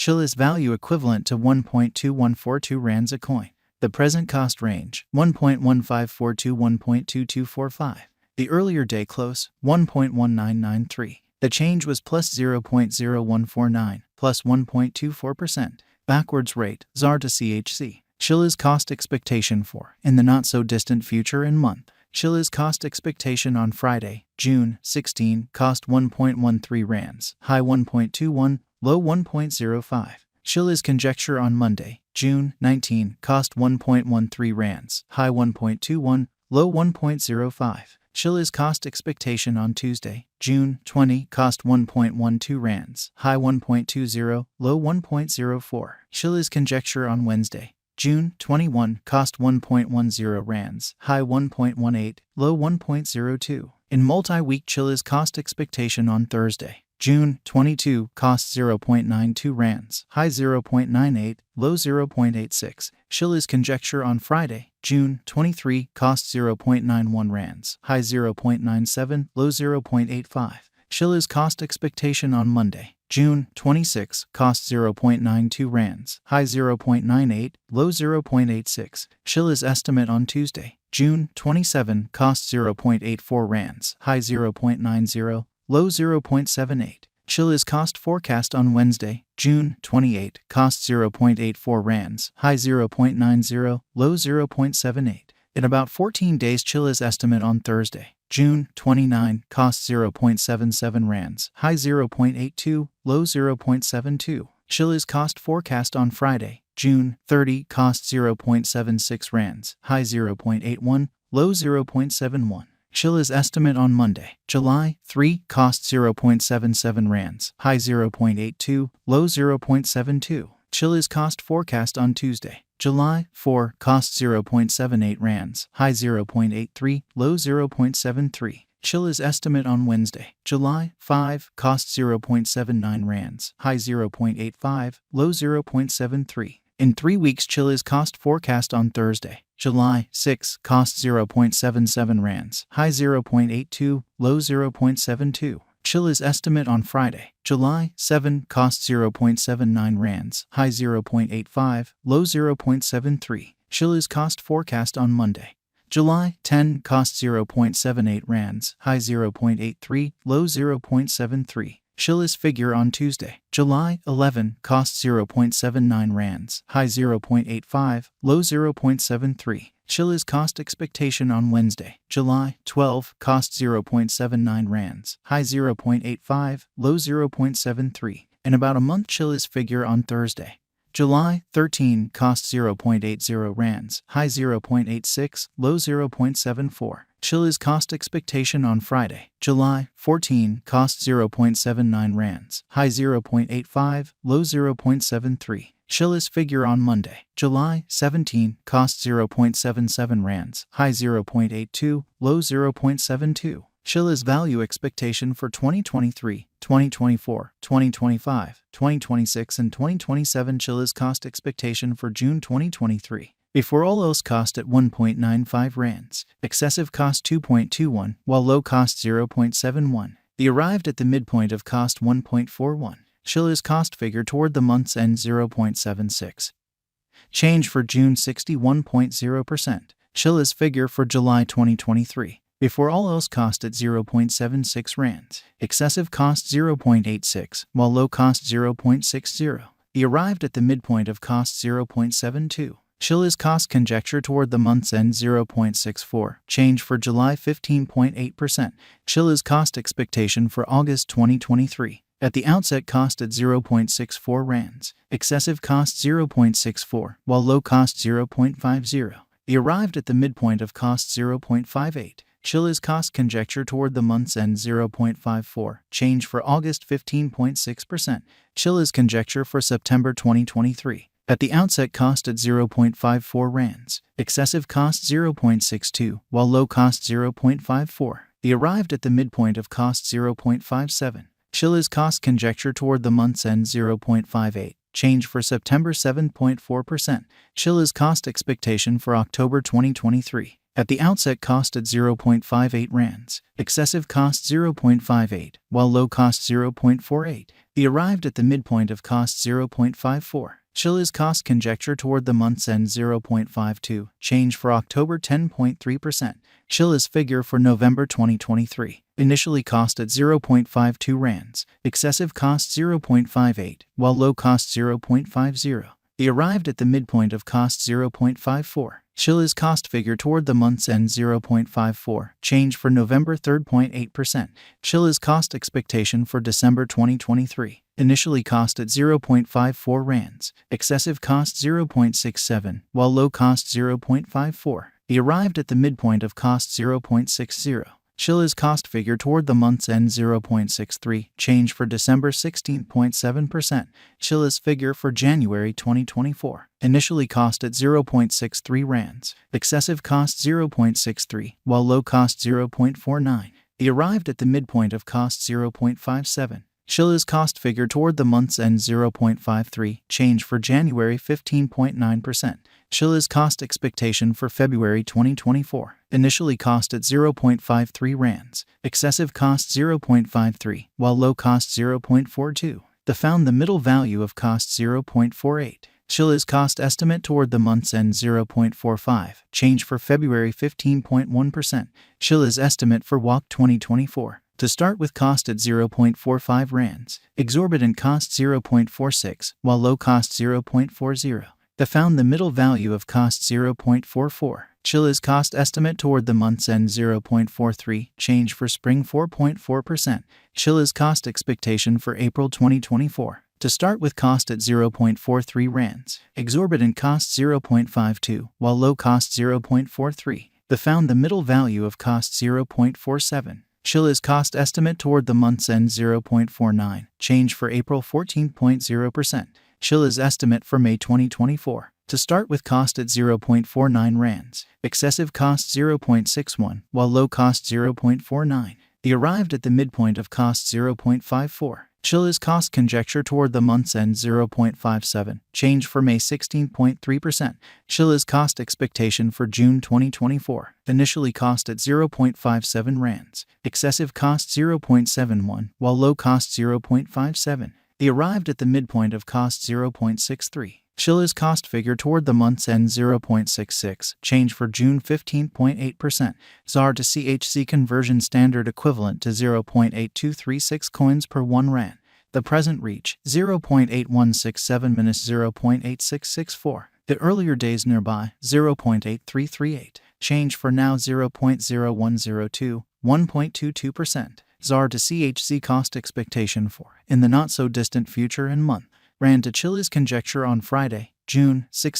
Chiliz value equivalent to 1.2142 rands a coin. The present cost range, 1.1542 to 1.2245. The earlier day close, 1.1993. The change was plus 0.0149, plus 1.24%. Backwards rate, ZAR to CHC. Chiliz cost expectation for, in the not-so-distant future and month. Chiliz cost expectation on Friday, June 16, cost 1.13 rands, high 1.21, low 1.05. Chiliz conjecture on Monday, June 19, cost 1.13 rands, high 1.21, low 1.05. Chiliz cost expectation on Tuesday, June 20, cost 1.12 rands, high 1.20, low 1.04. Chiliz conjecture on Wednesday, June 21, cost 1.10 rands, high 1.18, low 1.02. In multi-week Chiliz cost expectation on Thursday, June 22, cost 0.92 rands, high 0.98, low 0.86. Chiliz conjecture on Friday, June 23, cost 0.91 rands, high 0.97, low 0.85. Chiliz cost expectation on Monday, June 26, cost 0.92 rands, high 0.98, low 0.86. Chiliz estimate on Tuesday, June 27, cost 0.84 rands, high 0.90, low 0.78. Chiliz cost forecast on Wednesday, June 28, cost 0.84 rands, high 0.90, low 0.78. In about 14 days Chiliz estimate on Thursday, June 29, cost 0.77 rands, high 0.82, low 0.72. Chiliz cost forecast on Friday, June 30, cost 0.76 rands, high 0.81, low 0.71. Chiliz estimate on Monday, July 3, cost 0.77 rands, high 0.82, low 0.72. Chiliz cost forecast on Tuesday, July 4, cost 0.78 rands, high 0.83, low 0.73. Chiliz estimate on Wednesday, July 5, cost 0.79 rands, high 0.85, low 0.73. In 3 weeks Chiliz cost forecast on Thursday, July 6, cost 0.77 rands, high 0.82, low 0.72. Chiliz estimate on Friday, July 7, cost 0.79 rands, high 0.85, low 0.73. Chiliz cost forecast on Monday, July 10, cost 0.78 rands, high 0.83, low 0.73. Chiliz figure on Tuesday, July 11, cost 0.79 rands, high 0.85, low 0.73. Chiliz cost expectation on Wednesday, July 12, cost 0.79 rands, high 0.85, low 0.73. In about a month Chiliz figure on Thursday, July 13, cost 0.80 rands, high 0.86, low 0.74. Chiliz cost expectation on Friday, July 14, cost 0.79 rands, high 0.85, low 0.73. Chiliz figure on Monday, July 17, cost 0.77 rands, high 0.82, low 0.72. Chiliz value expectation for 2023, 2024, 2025, 2026 and 2027. Chiliz cost expectation for June 2023. Before all else cost at 1.95 rands, excessive cost 2.21, while low cost 0.71. The arrived at the midpoint of cost 1.41. Chiliz cost figure toward the month's end 0.76. Change for June 61.0%. Chiliz figure for July 2023. Before all else cost at 0.76 rands, excessive cost 0.86, while low cost 0.60. The arrived at the midpoint of cost 0.72. Chiliz cost conjecture toward the month's end 0.64. Change for July 15.8%. Chiliz cost expectation for August 2023. At the outset cost at 0.64 rands, excessive cost 0.64, while low cost 0.50. The arrived at the midpoint of cost 0.58. Chiliz cost conjecture toward the month's end 0.54. Change for August 15.6%. Chiliz conjecture for September 2023. At the outset cost at 0.54 rands, excessive cost 0.62, while low cost 0.54. The arrived at the midpoint of cost 0.57. Chiliz cost conjecture toward the month's end 0.58. Change for September 7.4%. Chiliz cost expectation for October 2023. At the outset cost at 0.58 rands, excessive cost 0.58, while low cost 0.48. The He arrived at the midpoint of cost 0.54. Chiliz cost conjecture toward the month's end 0.52. Change for October 10.3%. Chiliz figure for November 2023. Initially cost at 0.52 rands. Excessive cost 0.58, while low cost 0.50. He arrived at the midpoint of cost 0.54. Chiliz cost figure toward the month's end 0.54. Change for November 3.8%. Chiliz cost expectation for December 2023. Initially cost at 0.54 rands. Excessive cost 0.67, while low cost 0.54. He arrived at the midpoint of cost 0.60. Chiliz cost figure toward the month's end 0.63. Change for December 16.7%. Chiliz figure for January 2024. Initially cost at 0.63 rands. Excessive cost 0.63, while low cost 0.49. He arrived at the midpoint of cost 0.57. Chiliz cost figure toward the month's end 0.53. Change for January 15.9%. Chiliz cost expectation for February 2024. Initially cost at 0.53 rands. Excessive cost 0.53, while low cost 0.42. They found the middle value of cost 0.48. Chiliz cost estimate toward the month's end 0.45. Change for February 15.1%. Chiliz estimate for WAC 2024. To start with cost at 0.45 rands. Exorbitant cost 0.46, while low cost 0.40. They found the middle value of cost 0.44. Chiliz cost estimate toward the month's end 0.43. Change for spring 4.4%. Chiliz cost expectation for April 2024. To start with cost at 0.43 rands. Exorbitant cost 0.52, while low cost 0.43. They found the middle value of cost 0.47. Chiliz cost estimate toward the month's end 0.49. Change for April 14.0%. Chiliz estimate for May 2024. To start with cost at 0.49 rands. Excessive cost 0.61, while low cost 0.49. He arrived at the midpoint of cost 0.54. Chiliz cost conjecture toward the month's end 0.57. Change for May 16.3%. Chiliz cost expectation for June 2024. Initially cost at 0.57 rands. Excessive cost 0.71, while low cost 0.57. He arrived at the midpoint of cost 0.63. Chiliz cost figure toward the month's end 0.66. Change for June 15.8%. ZAR to CHC conversion standard equivalent to 0.8236 coins per 1 rand. The present reach 0.8167 minus 0.8664. The earlier days nearby 0.8338. Change for now 0.0102, 1.22%. ZAR to CHC cost expectation for in the not so distant future and month. Rand to Chiliz conjecture on Friday, June 16.